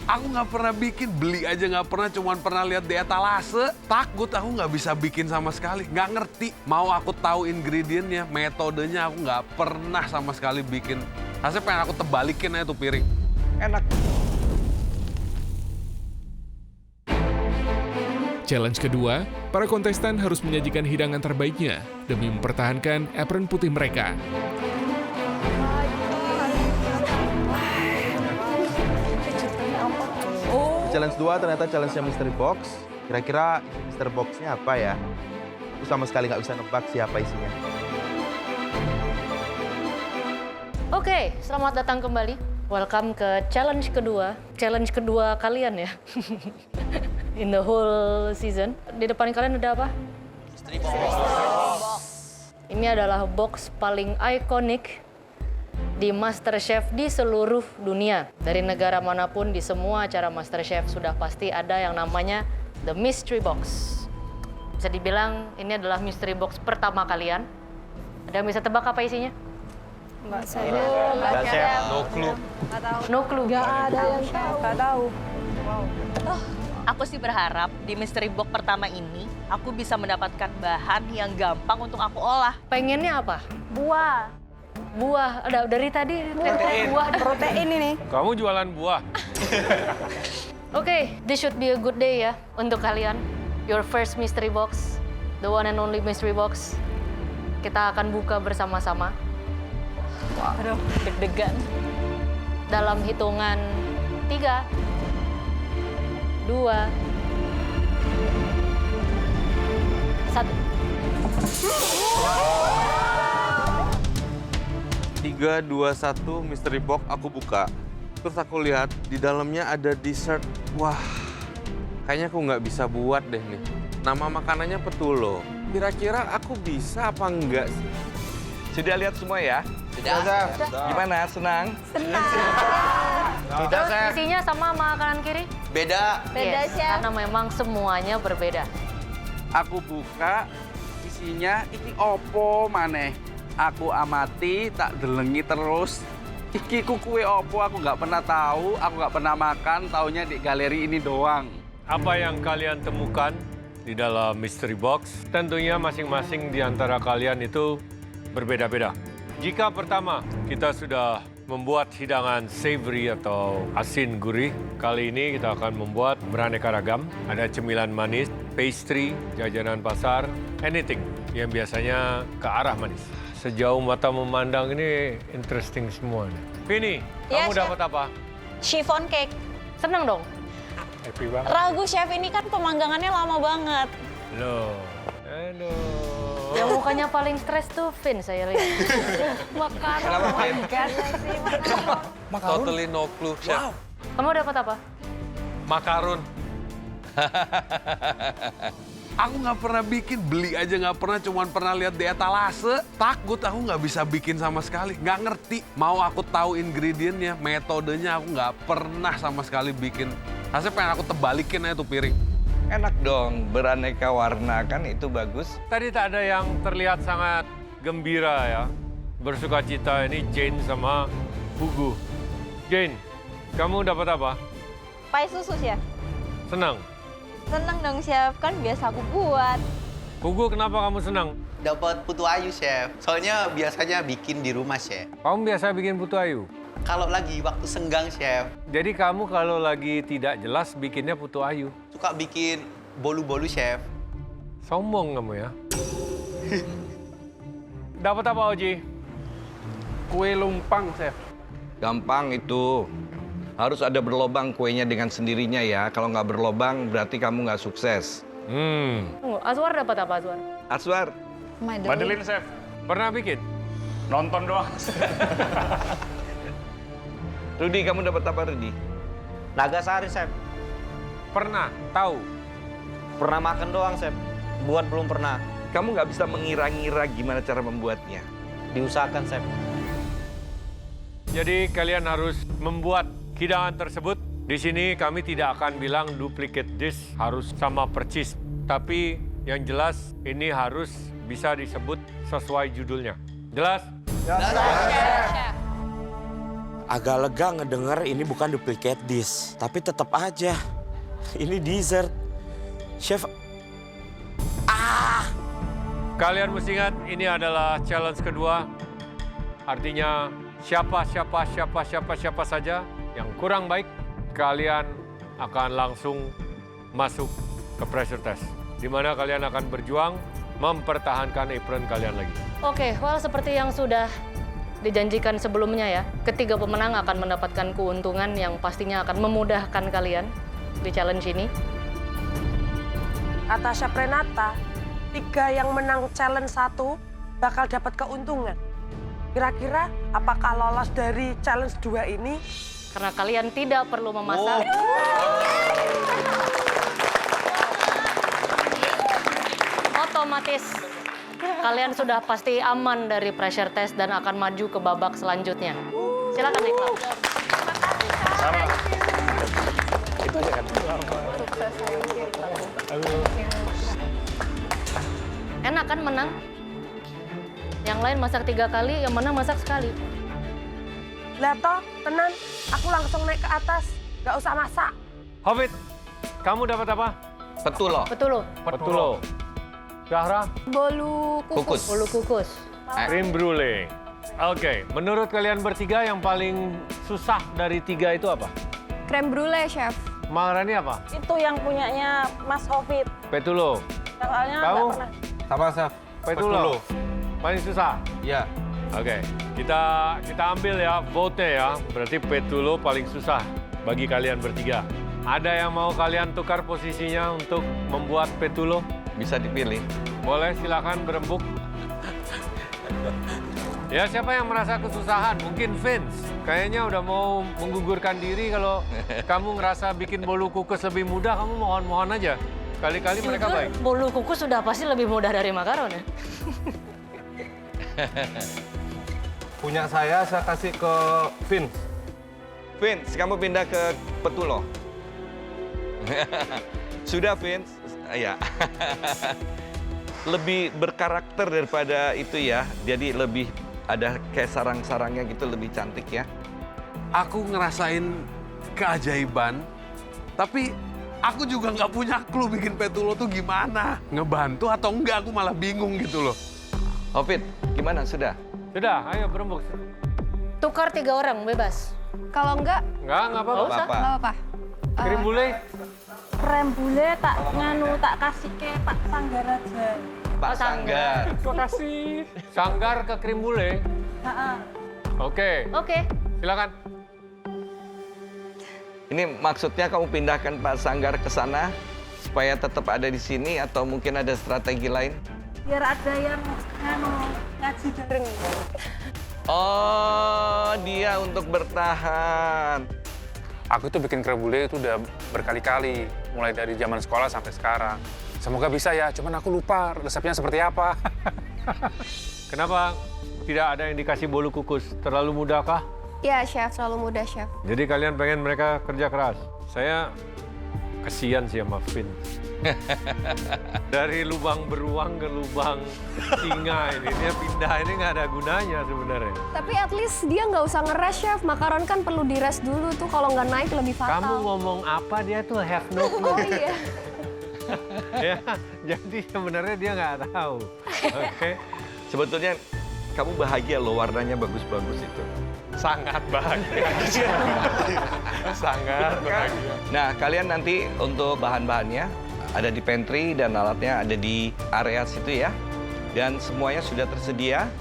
Aku nggak pernah bikin, beli aja nggak pernah, cuman pernah lihat di etalase. Takut aku nggak bisa bikin sama sekali, nggak ngerti. Mau aku tahu ingredientnya, metodenya aku nggak pernah sama sekali bikin. Hasilnya pengen aku tebalikin aja tuh piring. Enak. Challenge kedua, para kontestan harus menyajikan hidangan terbaiknya demi mempertahankan apron putih mereka. Challenge 2 ternyata challenge-nya Mystery Box. Kira-kira Mystery Box-nya apa ya? Aku sama sekali nggak bisa nebak siapa isinya. Oke, selamat datang kembali. Welcome ke challenge kedua. Challenge kedua kalian ya. In the whole season. Di depan kalian ada apa? Mystery box. Ini adalah box paling ikonik di MasterChef di seluruh dunia. Dari negara manapun, di semua acara MasterChef sudah pasti ada yang namanya The Mystery Box. Bisa dibilang ini adalah Mystery Box pertama kalian. Ada yang bisa tebak apa isinya? Mbak saya. Nggak, Chef. No clue. No clue. Nggak ada yang tahu. Nggak tahu. Aku sih berharap di mystery box pertama ini aku bisa mendapatkan bahan yang gampang untuk aku olah. Pengennya apa? Buah. Buah. Ada dari tadi buah. Protein ini. Kamu jualan buah? Oke, this should be a good day ya untuk kalian. Your first mystery box, the one and only mystery box. Kita akan buka bersama-sama. Aduh, deg-degan. Dalam hitungan 3, 2, 1. 3, 2, 1, Mystery Box aku buka. Terus aku lihat di dalamnya ada dessert. Wah, kayaknya aku nggak bisa buat deh nih. Nama makanannya Petulo. Kira-kira aku bisa apa enggak sih? Sudah lihat semua ya? Sudah. Gimana? Senang? Terus isinya sama makanan kiri? Beda. Yes, karena memang semuanya berbeda. Aku buka, isinya iki opo maneh. Aku amati, tak delengi terus. Iki ku kue opo, aku nggak pernah tahu, aku nggak pernah makan, taunya di galeri ini doang. Apa yang kalian temukan di dalam mystery box, tentunya masing-masing di antara kalian itu berbeda-beda. Jika pertama kita sudah membuat hidangan savory atau asin gurih, kali ini kita akan membuat beraneka ragam. Ada cemilan manis, pastry, jajanan pasar, anything yang biasanya ke arah manis. Sejauh mata memandang ini interesting semua. Vini, Ya, kamu Chef. dapat apa? Chiffon cake. Seneng dong? Happy banget. Ragu chef ini kan pemanggangannya lama banget. Loh, aduh. Yang mukanya paling stres tuh Vin saya lihat. Makanan. Kenapa, Vin? Totally no clue, Chef. Kamu dapat apa? Makarun. Aku nggak pernah bikin, beli aja nggak pernah, cuman pernah lihat di etalase. Takut aku nggak bisa bikin sama sekali, nggak ngerti. Mau aku tahu ingredientnya, metodenya aku nggak pernah sama sekali bikin. Hasilnya pengen aku tebalikin aja tuh piring. Enak dong, beraneka warna kan itu bagus. Tadi tak ada yang terlihat sangat gembira ya. Bersuka cita ini Jane sama Hugo. Jane, kamu dapat apa? Pai susu chef. Senang. Seneng dong chef, kan biasa aku buat. Hugo, kenapa kamu senang? Dapat putu ayu, Chef. Soalnya biasanya bikin di rumah, Chef. Kamu biasa bikin putu ayu. Kalau lagi waktu senggang, Chef, Jadi kamu kalau lagi tidak jelas bikinnya putu ayu. suka bikin bolu-bolu, Chef. Sombong kamu ya. Dapat apa, Oji? Kue lumpang, Chef. Gampang itu. Harus ada berlobang kuenya dengan sendirinya ya. Kalau nggak berlobang berarti kamu nggak sukses. Tunggu, Azwar dapat apa Azwar? Aswar, Madeline, Chef. Pernah bikin? nonton doang. Rudi, kamu dapat apa, Rudi? Nagasari, Chef. Pernah, tahu. Pernah makan doang, Chef. Buat belum pernah. Kamu nggak bisa mengira-ngira gimana cara membuatnya. Diusahakan, Chef. Jadi kalian harus membuat hidangan tersebut. Di sini kami tidak akan bilang duplicate dish harus sama persis. Tapi yang jelas ini harus bisa disebut sesuai judulnya. Jelas? Chef. Agak lega ngedenger ini bukan duplicate dish. Tapi tetap aja, ini dessert. Chef, Kalian mesti ingat, ini adalah challenge kedua. Artinya siapa saja yang kurang baik, kalian akan langsung masuk ke pressure test. Di mana kalian akan berjuang mempertahankan apron kalian lagi. Oke, well seperti yang sudah dijanjikan sebelumnya ya, ketiga pemenang akan mendapatkan keuntungan yang pastinya akan memudahkan kalian di challenge ini. Kata Chef Renata, 3 yang menang challenge 1 bakal dapat keuntungan. Kira-kira apakah lolos dari challenge 2 ini? Karena kalian tidak perlu memasak. Otomatis kalian sudah pasti aman dari pressure test dan akan maju ke babak selanjutnya. Silakan naik kelas. Sama. Itu aja kan. Enak kan menang? Yang lain masak 3 kali, yang mana masak sekali. Leto, tenan, aku langsung naik ke atas, gak usah masak. Hafid, kamu dapat apa? Petulo. Petulo. Zahra? Bolu kukus. Bolu kukus. Krim brulee. Oke, menurut kalian bertiga yang paling susah dari 3 itu apa? Krem brulee, Chef. Maharani apa? Itu yang punyanya Mas Hafid. Petulo. Soalnya Kamu? nggak pernah. Sama, Chef. Petulo. Paling susah? Ya. Oke, kita ambil ya vote-nya ya. Berarti Petulo paling susah bagi kalian bertiga. Ada yang mau kalian tukar posisinya untuk membuat Petulo? Bisa dipilih. Boleh, silakan berembuk. Ya, siapa yang merasa kesusahan? Mungkin Vince. Kayaknya udah mau menggugurkan diri kalau kamu ngerasa bikin bolu kukus lebih mudah, kamu mohon-mohon aja. Kali-kali mereka baik. Bolu kukus sudah pasti lebih mudah dari makaron ya. Punya saya kasih ke Vince. Vince, kamu pindah ke Petulo. Sudah, Vince. Ya. Lebih berkarakter daripada itu ya. Jadi lebih ada kayak sarang-sarangnya gitu, lebih cantik ya. Aku ngerasain keajaiban, tapi aku juga nggak punya clue bikin petulo tuh gimana. Ngebantu atau enggak, aku malah bingung gitu loh. Hafid, gimana? Sudah? Sudah, ayo berembuk. Tukar 3 orang, bebas. Kalau enggak, Nggak apa-apa. Nggak usah. nggak apa-apa. Krim brulee? Krem brulee tak tak kasih ke Pak Sanggar aja. Pak Sanggar. Terima kasih. Sanggar ke krim brulee? Oke. Oke. Silakan. Ini maksudnya kamu pindahkan Pak Sanggar ke sana supaya tetap ada di sini atau mungkin ada strategi lain? Biar ada yang ngaji bareng. Oh, dia untuk bertahan. Aku tuh bikin krim brulee itu udah berkali-kali, mulai dari zaman sekolah sampai sekarang. Semoga bisa ya, cuman aku lupa resepnya seperti apa. Kenapa tidak ada yang dikasih bolu kukus? Terlalu mudah kah? Ya, Chef, selalu mudah, Chef. Jadi kalian pengen mereka kerja keras? Saya kasihan sih sama Vin. Dari lubang beruang ke lubang singa ini, dia pindah ini nggak ada gunanya sebenarnya. Tapi at least dia nggak usah ngeres, Chef. Makaron kan perlu dires dulu tuh, kalau nggak naik lebih fatal. Kamu ngomong apa, dia tuh have no clue. Oh iya. Ya, jadi sebenarnya dia nggak tahu. Oke. Sebetulnya kamu bahagia loh, warnanya bagus-bagus itu. Sangat bahagia. Sangat bahagia. Nah, kalian nanti untuk bahan-bahannya ada di pantry dan alatnya ada di area situ ya. Dan semuanya sudah tersedia.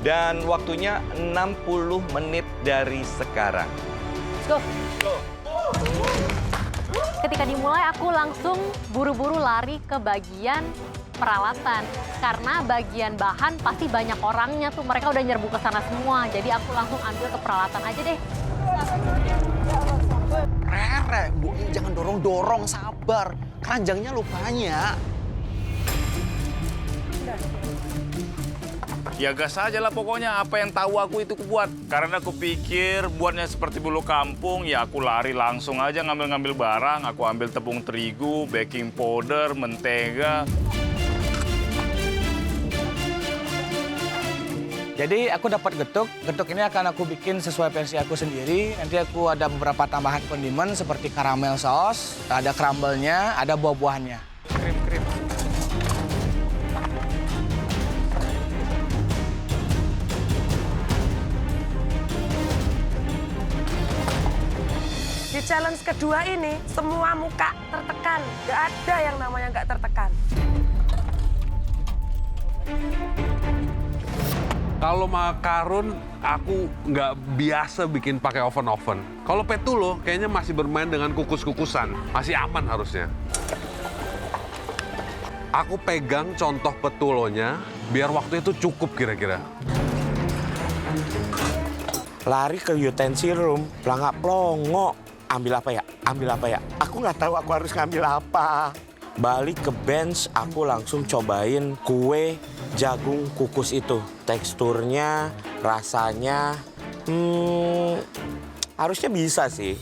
Dan waktunya 60 menit dari sekarang. Let's go. Ketika dimulai, aku langsung buru-buru lari ke bagian peralatan. Karena bagian bahan pasti banyak orangnya tuh, mereka udah nyerbu ke sana semua. Jadi aku langsung ambil ke peralatan aja deh. Rere, Bu, jangan dorong-dorong, sabar. Keranjangnya lu banyak. Ya gas aja lah pokoknya, apa yang tahu aku itu kubuat. Karena aku pikir buatnya seperti bulu kampung, ya aku lari langsung aja ngambil-ngambil barang. Aku ambil tepung terigu, baking powder, mentega. Jadi aku dapat getuk ini akan aku bikin sesuai versi aku sendiri. Nanti aku ada beberapa tambahan kondimen seperti caramel sauce, ada crumble-nya, ada buah-buahannya. Krim. Di challenge kedua ini, semua muka tertekan. Nggak ada yang namanya nggak tertekan. Kalau makarun, aku nggak biasa bikin pakai oven. Kalau petulo, kayaknya masih bermain dengan kukus-kukusan. Masih aman harusnya. Aku pegang contoh petulonya, biar waktu itu cukup kira-kira. Lari ke utensil room, pelangak-pelongo. Ambil apa ya? Aku nggak tahu aku harus ngambil apa. Balik ke bench, aku langsung cobain kue jagung kukus itu. Teksturnya, rasanya, harusnya bisa sih.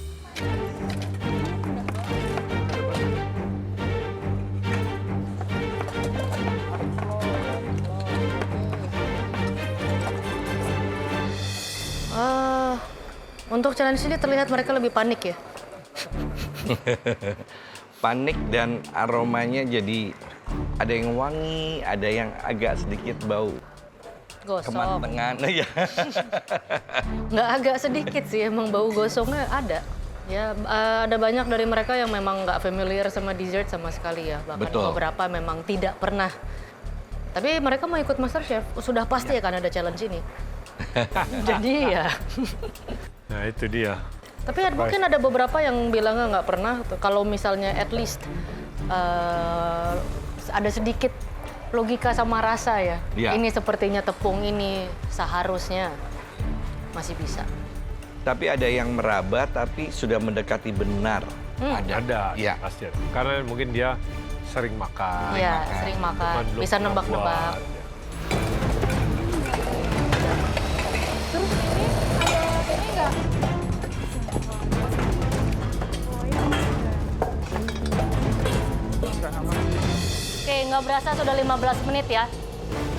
Untuk challenge ini terlihat mereka lebih panik ya. Panik dan aromanya jadi ada yang wangi, ada yang agak sedikit bau. Gosong. Kematangan, ya. Nggak agak sedikit sih, emang bau gosongnya ada. Ya, ada banyak dari mereka yang memang nggak familiar sama dessert sama sekali ya. Bahkan Betul. beberapa memang tidak pernah. Tapi mereka mau ikut MasterChef, sudah pasti akan ada challenge ini. Jadi ya. Nah itu dia. Tapi mungkin ada beberapa yang bilangnya nggak pernah. Kalau misalnya at least ada sedikit logika sama rasa ya. Iya. Ini sepertinya tepung ini seharusnya masih bisa. Tapi ada yang meraba tapi sudah mendekati benar. Ada, Iya. pasti ada. Karena mungkin dia sering makan. Iya, sering makan. Cuman belum Bisa pernah nebak-nebak. buat. Terus ini ada ini nggak? Oke, nggak berasa sudah 15 menit ya.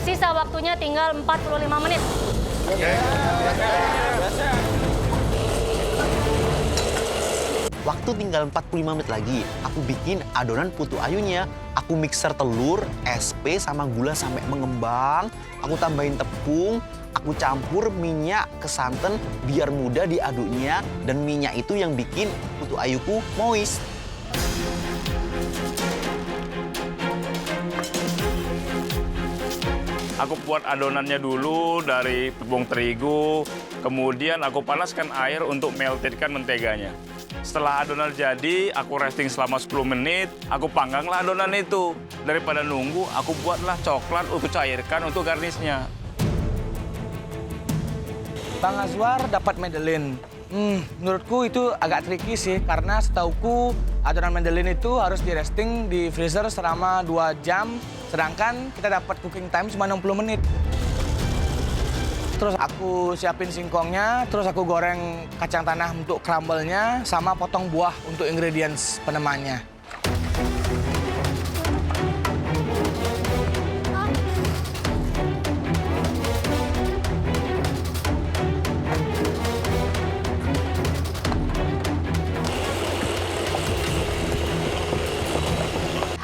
Sisa waktunya tinggal 45 menit. Waktu tinggal 45 menit lagi, aku bikin adonan putu ayunya. Aku mixer telur, SP sama gula sampai mengembang. Aku tambahin tepung, aku campur minyak ke santan biar mudah diaduknya. Dan minyak itu yang bikin putu ayuku moist. Aku buat adonannya dulu dari tepung terigu, kemudian aku panaskan air untuk meltedkan menteganya. Setelah adonan jadi, aku resting selama 10 menit, aku pangganglah adonan itu. Daripada nunggu, aku buatlah coklat untuk cairkan untuk garnisnya. Bang Azwar dapat Madeline. Menurutku itu agak tricky sih, karena setauku adonan Madeline itu harus di resting di freezer selama 2 jam, sedangkan kita dapat cooking time cuma 60 menit. Terus aku siapin singkongnya, terus aku goreng kacang tanah untuk crumble-nya, sama potong buah untuk ingredients penemannya.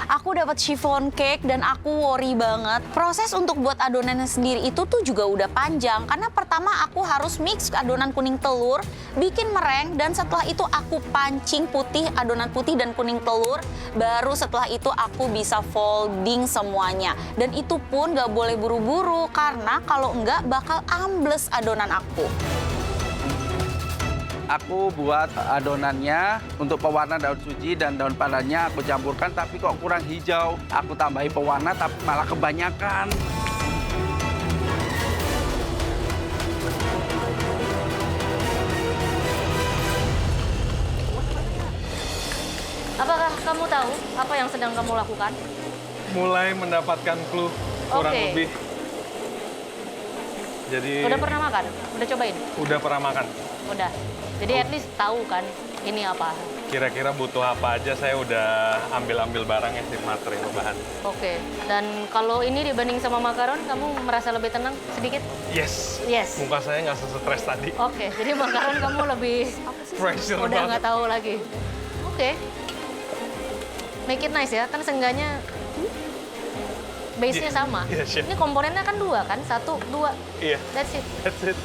Aku dapat chiffon cake dan aku worry banget. Proses untuk buat adonannya sendiri itu tuh juga udah panjang. Karena pertama aku harus mix adonan kuning telur, bikin mereng, dan setelah itu aku pancing adonan putih dan kuning telur. Baru setelah itu aku bisa folding semuanya. Dan itu pun gak boleh buru-buru, karena kalau enggak bakal ambles adonan aku. Aku buat adonannya untuk pewarna daun suji dan daun pandannya aku campurkan, tapi kok kurang hijau. Aku tambahi pewarna tapi malah kebanyakan. Apakah kamu tahu apa yang sedang kamu lakukan? Mulai mendapatkan clue kurang Oke. lebih. Jadi Udah pernah makan? Udah cobain? udah pernah makan. Udah. Jadi at least tahu kan ini apa. kira-kira butuh apa aja, saya udah ambil barangnya sih, material bahan. Oke. Dan kalau ini dibanding sama makaron, kamu merasa lebih tenang sedikit? Yes. Yes. Muka saya nggak stres tadi. Oke, jadi makaron kamu lebih Pressure udah banget. nggak tahu lagi. Oke. Make it nice ya, kan seenggaknya base-nya sama. Iya, chef. Ini komponennya kan 2 kan? 1, 2. Iya. That's it. That's it.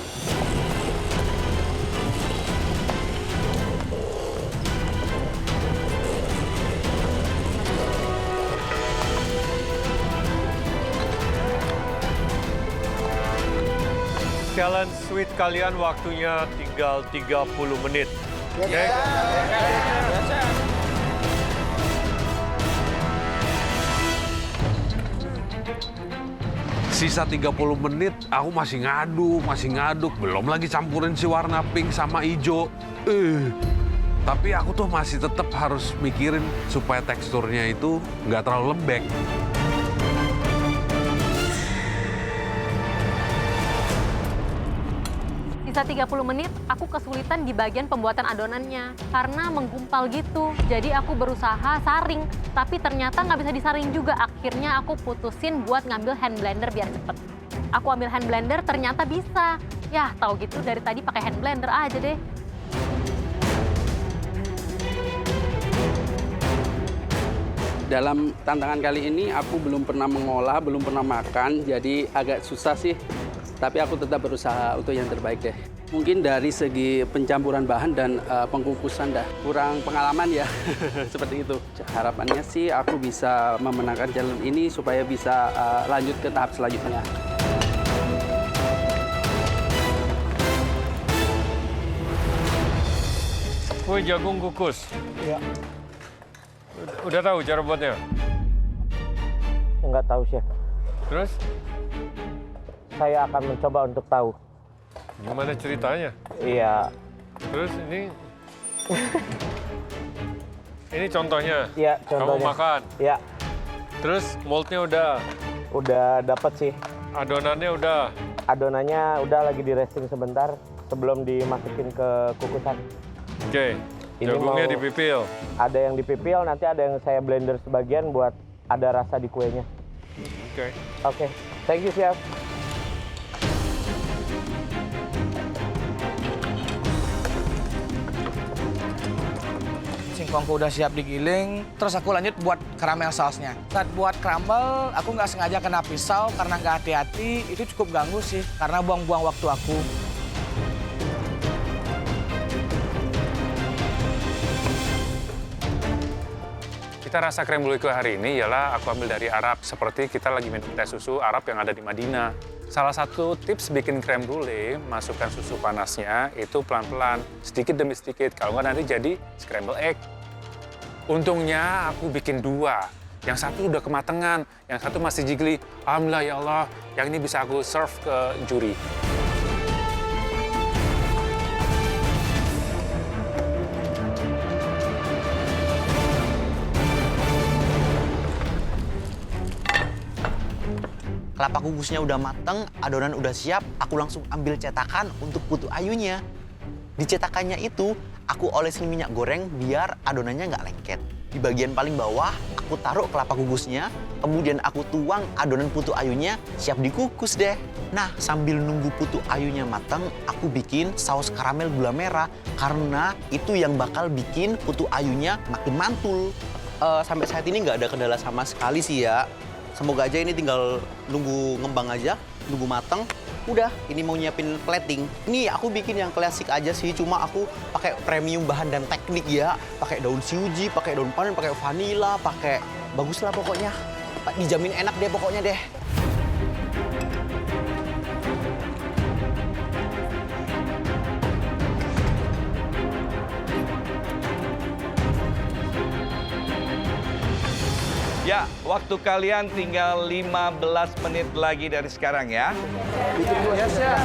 Sekalian sweet kalian waktunya tinggal 30 menit. Oke? Sisa 30 menit, aku masih ngaduk. Belum lagi campurin si warna pink sama hijau. Tapi aku tuh masih tetap harus mikirin supaya teksturnya itu nggak terlalu lembek. Sisa 30 menit, aku kesulitan di bagian pembuatan adonannya. Karena menggumpal gitu. Jadi aku berusaha saring, tapi ternyata nggak bisa disaring juga. Akhirnya aku putusin buat ngambil hand blender biar cepet. Aku ambil hand blender, ternyata bisa. Yah, tahu gitu dari tadi pakai hand blender aja deh. Dalam tantangan kali ini aku belum pernah mengolah, belum pernah makan, jadi agak susah sih. Tapi aku tetap berusaha untuk yang terbaik deh. Mungkin dari segi pencampuran bahan dan pengkukusan dah kurang pengalaman ya, seperti itu. Harapannya sih aku bisa memenangkan challenge ini supaya bisa lanjut ke tahap selanjutnya. Kue jagung kukus. Iya. Udah tahu cara buatnya? Nggak tahu, Chef. Terus? Saya akan mencoba untuk tahu. Gimana ceritanya? Iya. Terus ini... ini contohnya? Iya, contohnya. Kamu makan? Iya. Terus moldnya udah? Udah dapat sih. Adonannya udah? Adonannya udah lagi di resting sebentar sebelum dimasukin ke kukusan. Oke. Jagungnya dipipil? Ada yang dipipil, nanti ada yang saya blender sebagian buat ada rasa di kuenya. Oke. Oke. Thank you, Chef. Singkongku udah siap digiling, terus aku lanjut buat caramel sausnya. Saat buat crumble, aku nggak sengaja kena pisau karena nggak hati-hati, itu cukup ganggu sih, karena buang-buang waktu aku. Kita rasa krem brulee kue hari ini ialah aku ambil dari Arab, seperti kita lagi minum teh susu Arab yang ada di Madinah. Salah satu tips bikin krem brulee, masukkan susu panasnya itu pelan-pelan, sedikit demi sedikit, kalau nggak nanti jadi scramble egg. Untungnya aku bikin 2, yang satu udah kematangan, yang satu masih jiggly. Alhamdulillah ya Allah, yang ini bisa aku serve ke juri. Kelapa kukusnya udah mateng, adonan udah siap, aku langsung ambil cetakan untuk putu ayunya. Di cetakannya itu, aku olesin minyak goreng biar adonannya nggak lengket. Di bagian paling bawah, aku taruh kelapa kukusnya, kemudian aku tuang adonan putu ayunya, siap dikukus deh. Nah, sambil nunggu putu ayunya mateng, aku bikin saus karamel gula merah, karena itu yang bakal bikin putu ayunya makin mantul. Sampai saat ini nggak ada kendala sama sekali sih ya. Semoga aja ini tinggal nunggu ngembang aja, nunggu mateng. Udah, ini mau nyiapin plating. Ini aku bikin yang klasik aja sih, cuma aku pakai premium bahan dan teknik ya. Pakai daun siuji, pakai daun pandan, pakai vanila, pakai bagus lah pokoknya. Dijamin enak deh pokoknya deh. Ya, waktu kalian tinggal 15 menit lagi dari sekarang ya. Bikin dulu ya, Chef.